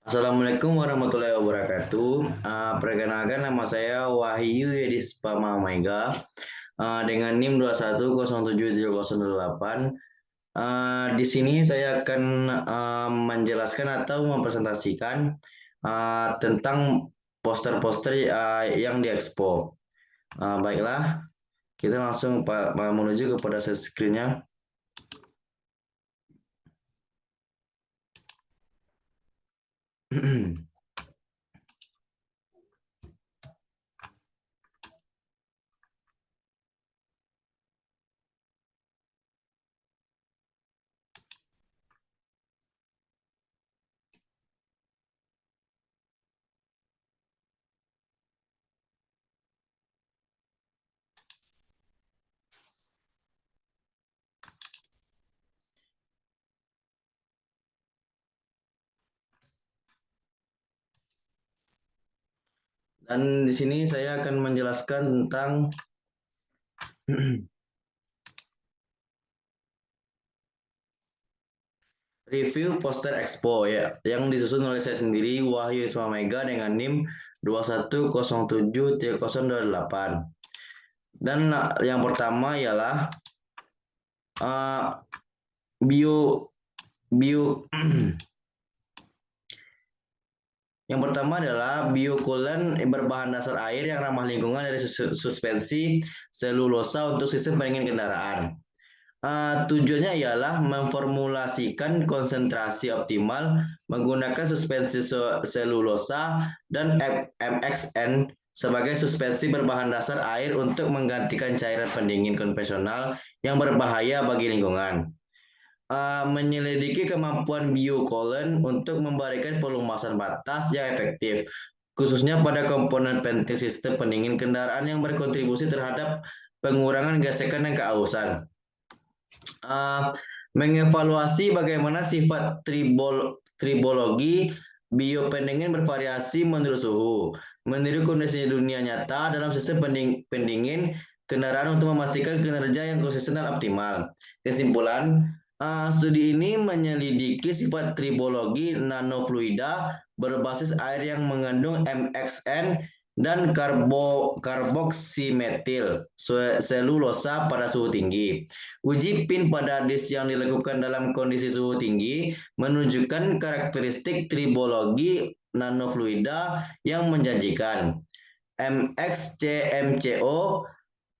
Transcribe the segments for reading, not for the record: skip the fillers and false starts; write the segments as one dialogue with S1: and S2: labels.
S1: Assalamualaikum warahmatullahi wabarakatuh. Perkenalkan nama saya Wahyu Yedispa Mega dengan NIM 2107008. Di sini saya akan menjelaskan atau mempresentasikan tentang poster-poster yang diekspor. Baiklah, kita langsung menuju kepada screen-nya. Dan di sini saya akan menjelaskan tentang review poster expo ya, yang disusun oleh saya sendiri Wahyu Isma Mega dengan NIM 2107028. Dan yang pertama ialah bio bio yang pertama adalah biokulen berbahan dasar air yang ramah lingkungan dari suspensi selulosa untuk sistem pendingin kendaraan. Tujuannya ialah memformulasikan konsentrasi optimal menggunakan suspensi selulosa dan MXN sebagai suspensi berbahan dasar air untuk menggantikan cairan pendingin konvensional yang berbahaya bagi lingkungan. Menyelidiki kemampuan biokulen untuk memberikan pelumasan batas yang efektif, khususnya pada komponen penting sistem pendingin kendaraan yang berkontribusi terhadap pengurangan gesekan dan keausan. Mengevaluasi bagaimana sifat tribologi biopendingin bervariasi menurut suhu, meniru kondisi dunia nyata dalam sistem pendingin kendaraan untuk memastikan kinerja yang konsisten dan optimal. Kesimpulan, studi ini menyelidiki sifat tribologi nanofluida berbasis air yang mengandung MXN dan karboksimetil selulosa pada suhu tinggi. Uji pin pada disk yang dilakukan dalam kondisi suhu tinggi menunjukkan karakteristik tribologi nanofluida yang menjanjikan. MXCMCO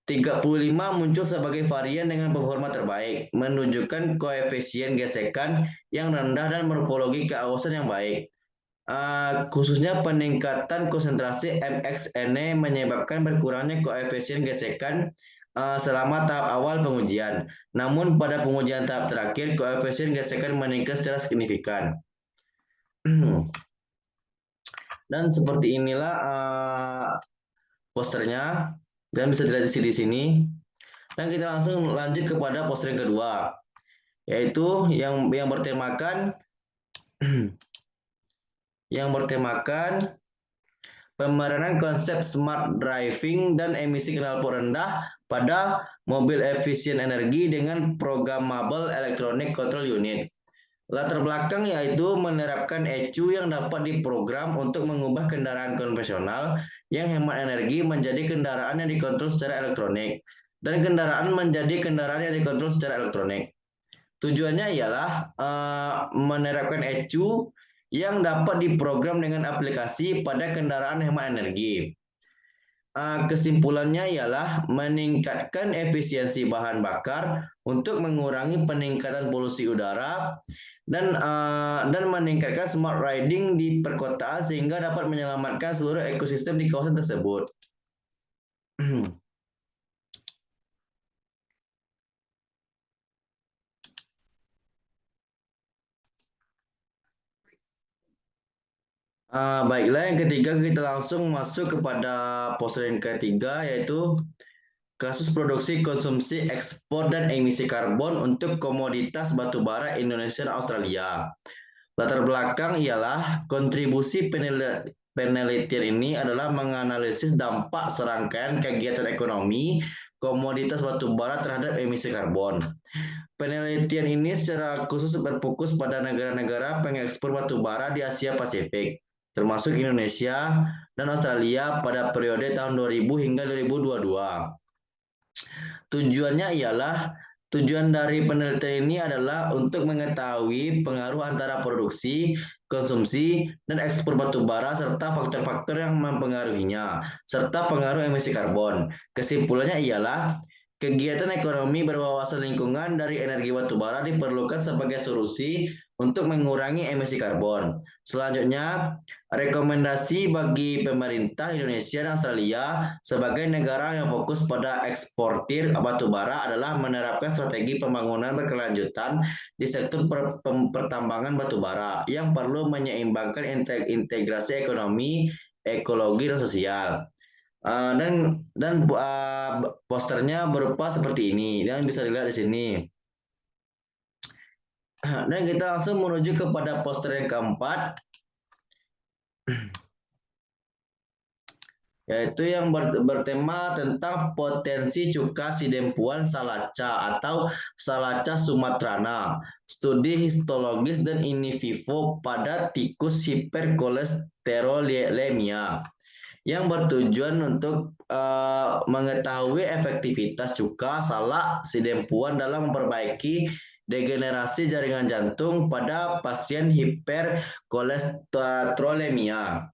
S1: 35 muncul sebagai varian dengan performa terbaik, menunjukkan koefisien gesekan yang rendah dan morfologi keausan yang baik. Khususnya peningkatan konsentrasi MXN menyebabkan berkurangnya koefisien gesekan selama tahap awal pengujian. Namun pada pengujian tahap terakhir, koefisien gesekan meningkat secara signifikan. Dan seperti inilah posternya, dan bisa dilihat di sini. Dan kita langsung lanjut kepada poster yang kedua, yaitu yang bertemakan pemeranan konsep smart driving dan emisi knalpot rendah pada mobil efisien energi dengan programmable electronic control unit. Latar belakang yaitu menerapkan ECU yang dapat diprogram untuk mengubah kendaraan konvensional yang hemat energi menjadi kendaraan yang dikontrol secara elektronik, dan kendaraan menjadi kendaraan yang dikontrol secara elektronik. Tujuannya ialah menerapkan ECU yang dapat diprogram dengan aplikasi pada kendaraan hemat energi. Kesimpulannya ialah meningkatkan efisiensi bahan bakar untuk mengurangi peningkatan polusi udara dan meningkatkan smart riding di perkotaan sehingga dapat menyelamatkan seluruh ekosistem di kawasan tersebut. Baiklah, yang ketiga kita langsung masuk kepada poster yang ketiga, yaitu kasus produksi, konsumsi, ekspor, dan emisi karbon untuk komoditas batubara Indonesia dan Australia. Latar belakang ialah kontribusi penelitian ini adalah menganalisis dampak serangkaian kegiatan ekonomi komoditas batubara terhadap emisi karbon. Penelitian ini secara khusus berfokus pada negara-negara pengekspor batu bara di Asia Pasifik, termasuk Indonesia dan Australia pada periode tahun 2000 hingga 2022. Tujuan dari penelitian ini adalah untuk mengetahui pengaruh antara produksi, konsumsi, dan ekspor batu bara serta faktor-faktor yang mempengaruhinya, serta pengaruh emisi karbon. Kesimpulannya ialah kegiatan ekonomi berwawasan lingkungan dari energi batu bara diperlukan sebagai solusi untuk mengurangi emisi karbon. Selanjutnya, rekomendasi bagi pemerintah Indonesia dan Australia sebagai negara yang fokus pada eksportir batu bara adalah menerapkan strategi pembangunan berkelanjutan di sektor pertambangan batu bara yang perlu menyeimbangkan integrasi ekonomi, ekologi, dan sosial. Posternya berupa seperti ini dan bisa dilihat di sini. Dan kita langsung menuju kepada poster yang keempat, yaitu yang bertema tentang potensi cuka sidempuan salaca atau Salaca sumatrana, studi histologis dan in vivo pada tikus hiperkolesterolemia, yang bertujuan untuk mengetahui efektivitas cuka salak sidempuan dalam memperbaiki degenerasi jaringan jantung pada pasien hiperkolesterolemia.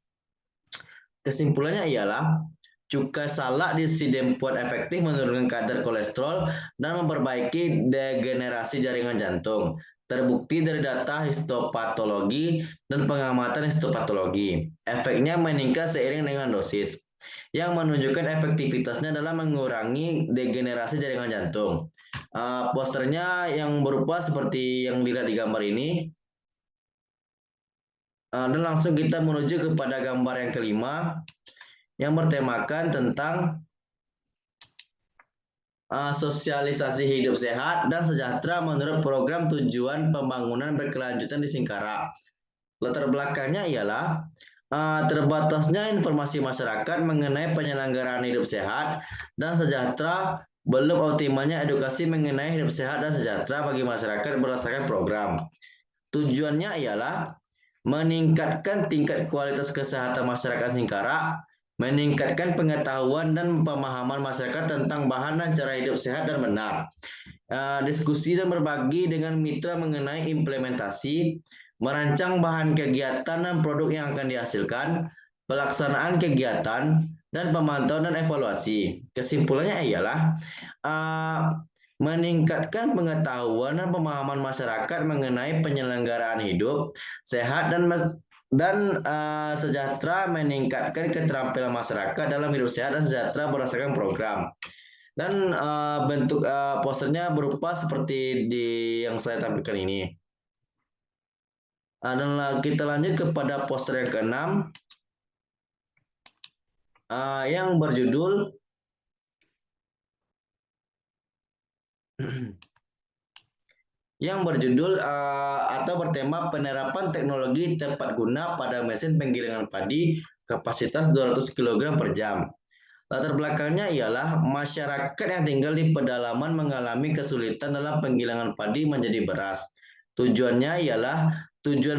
S1: Kesimpulannya ialah cuka salak di sidempuan efektif menurunkan kadar kolesterol dan memperbaiki degenerasi jaringan jantung. Terbukti dari data histopatologi dan pengamatan histopatologi. Efeknya meningkat seiring dengan dosis, yang menunjukkan efektivitasnya dalam mengurangi degenerasi jaringan jantung. Posternya yang berupa seperti yang dilihat di gambar ini. Dan langsung kita menuju kepada gambar yang kelima, yang bertemakan tentang sosialisasi hidup sehat dan sejahtera menurut program tujuan pembangunan berkelanjutan di Singkara. Latar belakangnya ialah terbatasnya informasi masyarakat mengenai penyelenggaraan hidup sehat dan sejahtera, belum optimalnya edukasi mengenai hidup sehat dan sejahtera bagi masyarakat berdasarkan program. Tujuannya ialah meningkatkan tingkat kualitas kesehatan masyarakat Singkara, meningkatkan pengetahuan dan pemahaman masyarakat tentang bahan dan cara hidup sehat dan benar. Diskusi dan berbagi dengan mitra mengenai implementasi, merancang bahan kegiatan dan produk yang akan dihasilkan, pelaksanaan kegiatan, dan pemantauan dan evaluasi. Kesimpulannya ialah meningkatkan pengetahuan dan pemahaman masyarakat mengenai penyelenggaraan hidup sehat dan sejahtera, meningkatkan keterampilan masyarakat dalam hidup sehat dan sejahtera berdasarkan program. Dan bentuk posternya berupa seperti yang saya tampilkan ini. Dan kita lanjut kepada poster yang keenam, yang berjudul atau bertema penerapan teknologi tepat guna pada mesin penggilingan padi kapasitas 200 kg per jam. Latar belakangnya ialah masyarakat yang tinggal di pedalaman mengalami kesulitan dalam penggilingan padi menjadi beras. Tujuan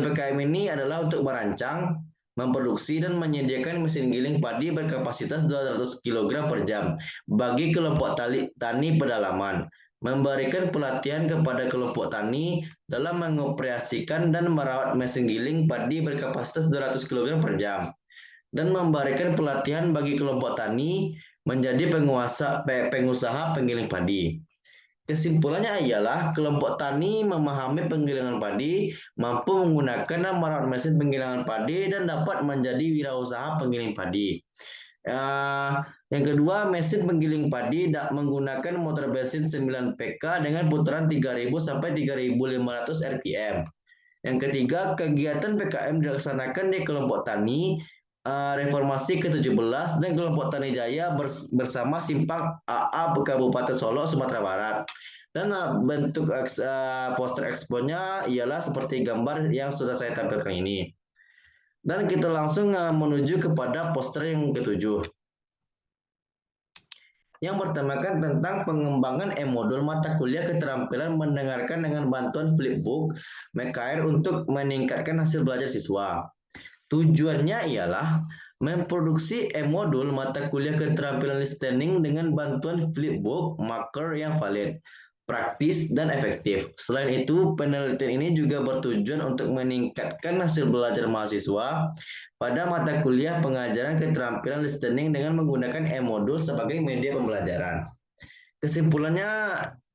S1: PKM ini adalah untuk merancang, memproduksi dan menyediakan mesin giling padi berkapasitas 200 kg per jam bagi kelompok tani pedalaman, memberikan pelatihan kepada kelompok tani dalam mengoperasikan dan merawat mesin giling padi berkapasitas 200 kg per jam, dan memberikan pelatihan bagi kelompok tani menjadi pengusaha penggiling padi. Kesimpulannya ialah kelompok tani memahami penggilingan padi, mampu menggunakan dan merawat mesin penggilingan padi, dan dapat menjadi wirausaha penggiling padi. Yang kedua, mesin penggiling padi menggunakan motor bensin 9 PK dengan putaran 3000 sampai 3500 RPM. Yang ketiga, kegiatan PKM dilaksanakan di kelompok tani Reformasi ke-17 dan kelompok Tani Jaya bersama Simpang AA Kabupaten Solo, Sumatera Barat. Dan bentuk poster eksponya ialah seperti gambar yang sudah saya tampilkan ini. Dan kita langsung menuju kepada poster yang ketujuh. yang bertemakan tentang pengembangan e-modul mata kuliah keterampilan mendengarkan dengan bantuan Flipbook MKR untuk meningkatkan hasil belajar siswa. Tujuannya ialah memproduksi e-modul mata kuliah keterampilan listening dengan bantuan Flipbook marker yang valid, praktis, dan efektif. Selain itu, penelitian ini juga bertujuan untuk meningkatkan hasil belajar mahasiswa pada mata kuliah pengajaran keterampilan listening dengan menggunakan e-modul sebagai media pembelajaran. Kesimpulannya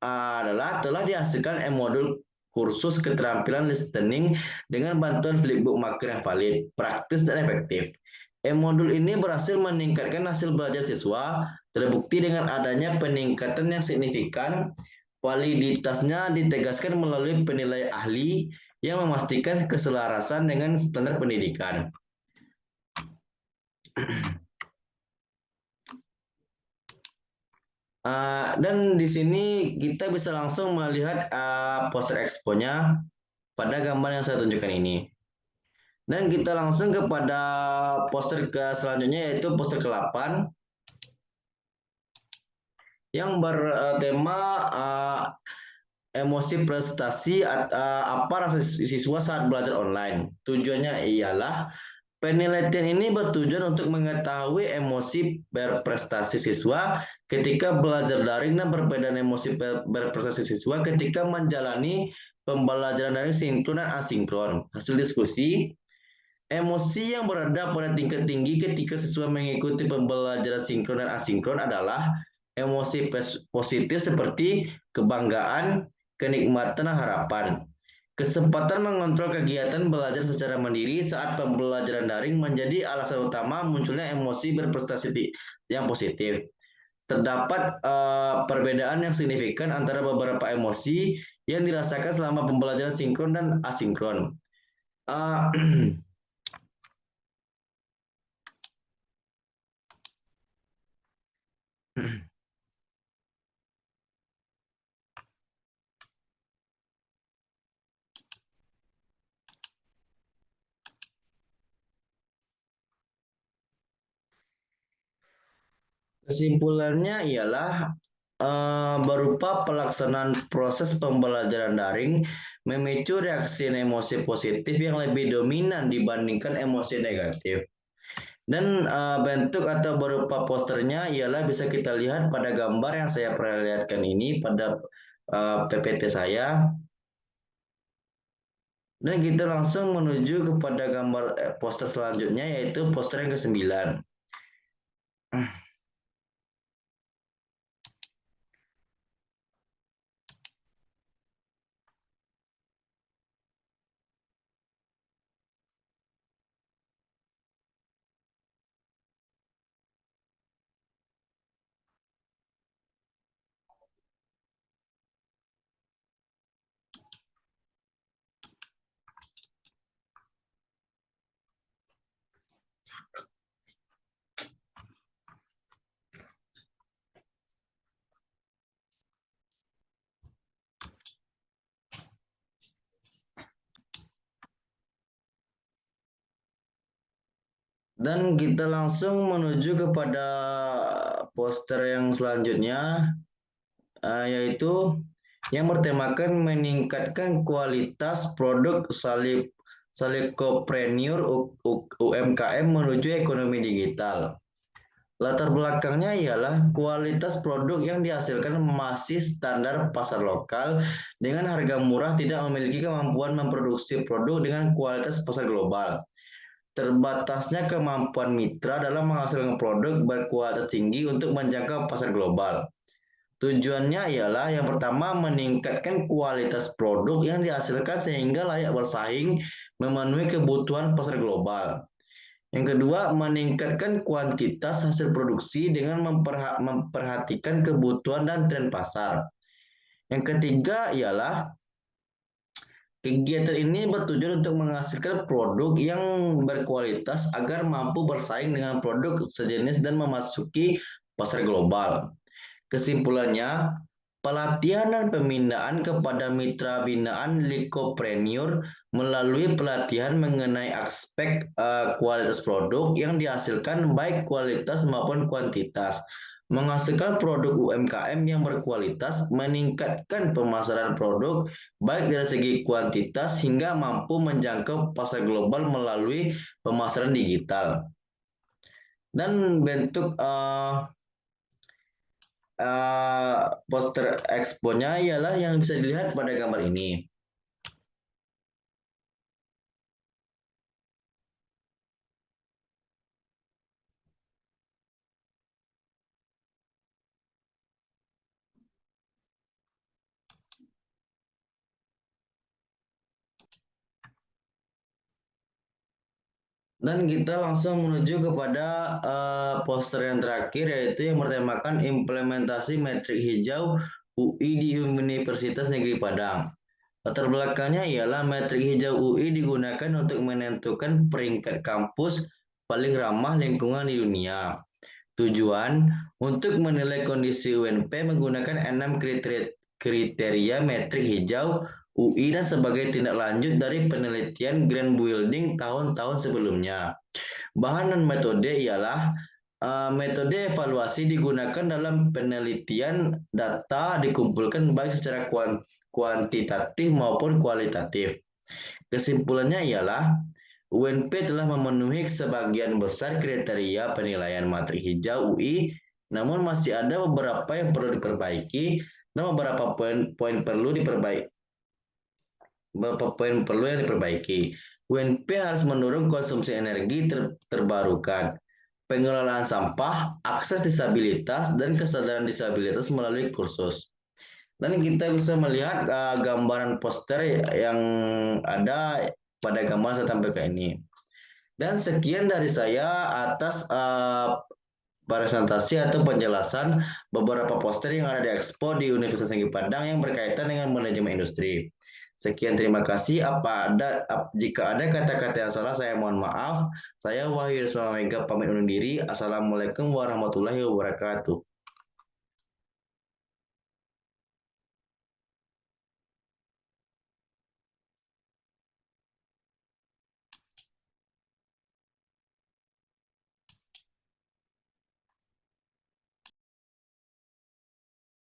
S1: adalah telah dihasilkan e-modul kursus keterampilan listening dengan bantuan Flipbook marker yang valid, praktis, dan efektif. E-modul ini berhasil meningkatkan hasil belajar siswa, terbukti dengan adanya peningkatan yang signifikan. Validitasnya ditegaskan melalui penilaian ahli yang memastikan keselarasan dengan standar pendidikan. Dan di sini kita bisa langsung melihat poster expo-nya pada gambar yang saya tunjukkan ini. Dan kita langsung kepada poster selanjutnya, yaitu poster ke-8 yang bertema emosi prestasi, apa rasa siswa saat belajar online. Tujuannya ialah penelitian ini bertujuan untuk mengetahui emosi berprestasi siswa ketika belajar daring dan perbedaan emosi berprestasi siswa ketika menjalani pembelajaran daring sinkron dan asinkron. Hasil diskusi, emosi yang berada pada tingkat tinggi ketika siswa mengikuti pembelajaran sinkron dan asinkron adalah emosi positif seperti kebanggaan, kenikmatan, dan harapan. Kesempatan mengontrol kegiatan belajar secara mandiri saat pembelajaran daring menjadi alasan utama munculnya emosi berprestasi yang positif. Terdapat perbedaan yang signifikan antara beberapa emosi yang dirasakan selama pembelajaran sinkron dan asinkron. Kesimpulannya ialah berupa pelaksanaan proses pembelajaran daring memicu reaksi emosi positif yang lebih dominan dibandingkan emosi negatif. Dan bentuk atau berupa posternya ialah bisa kita lihat pada gambar yang saya perlihatkan ini pada PPT saya. Dan kita langsung menuju kepada gambar poster selanjutnya, yaitu poster yang ke-9. Dan kita langsung menuju kepada poster yang selanjutnya, yaitu yang bertemakan meningkatkan kualitas produk Salikopreneur UMKM menuju ekonomi digital. Latar belakangnya ialah kualitas produk yang dihasilkan masih standar pasar lokal dengan harga murah, tidak memiliki kemampuan memproduksi produk dengan kualitas pasar global. Terbatasnya kemampuan mitra dalam menghasilkan produk berkualitas tinggi untuk menjangkau pasar global. Tujuannya ialah yang pertama meningkatkan kualitas produk yang dihasilkan sehingga layak bersaing memenuhi kebutuhan pasar global. Yang kedua, meningkatkan kuantitas hasil produksi dengan memperhatikan kebutuhan dan tren pasar. Yang ketiga ialah kegiatan ini bertujuan untuk menghasilkan produk yang berkualitas agar mampu bersaing dengan produk sejenis dan memasuki pasar global. Kesimpulannya, pelatihan dan pembinaan kepada mitra binaan Likopreneur melalui pelatihan mengenai aspek kualitas produk yang dihasilkan baik kualitas maupun kuantitas, menghasilkan produk UMKM yang berkualitas, meningkatkan pemasaran produk baik dari segi kuantitas hingga mampu menjangkau pasar global melalui pemasaran digital. Dan bentuk poster expo-nya ialah yang bisa dilihat pada gambar ini. Dan kita langsung menuju kepada poster yang terakhir, yaitu yang bertemakan implementasi metrik hijau UI di Universitas Negeri Padang. Latar belakangnya ialah metrik hijau UI digunakan untuk menentukan peringkat kampus paling ramah lingkungan di dunia. Tujuan untuk menilai kondisi UNP menggunakan 6 kriteria metrik hijau UI dan sebagai tindak lanjut dari penelitian Grand Building tahun-tahun sebelumnya. Bahan dan metode ialah metode evaluasi digunakan dalam penelitian data dikumpulkan baik secara kuantitatif maupun kualitatif. Kesimpulannya ialah UNP telah memenuhi sebagian besar kriteria penilaian materi hijau UI, namun masih ada beberapa yang perlu diperbaiki dan beberapa poin perlu diperbaiki. Beberapa poin perlu yang diperbaiki. UNP harus mendorong konsumsi energi terbarukan, pengelolaan sampah, akses disabilitas, dan kesadaran disabilitas melalui kursus. Dan kita bisa melihat gambaran poster yang ada pada gambar saya tampilkan ini. Dan sekian dari saya atas presentasi atau penjelasan beberapa poster yang ada di Expo di Universitas Negeri Padang yang berkaitan dengan manajemen industri. Sekian, terima kasih. Jika ada kata-kata yang salah, saya mohon maaf. Saya Wahyu Mega pamit undur diri. Assalamualaikum warahmatullahi wabarakatuh.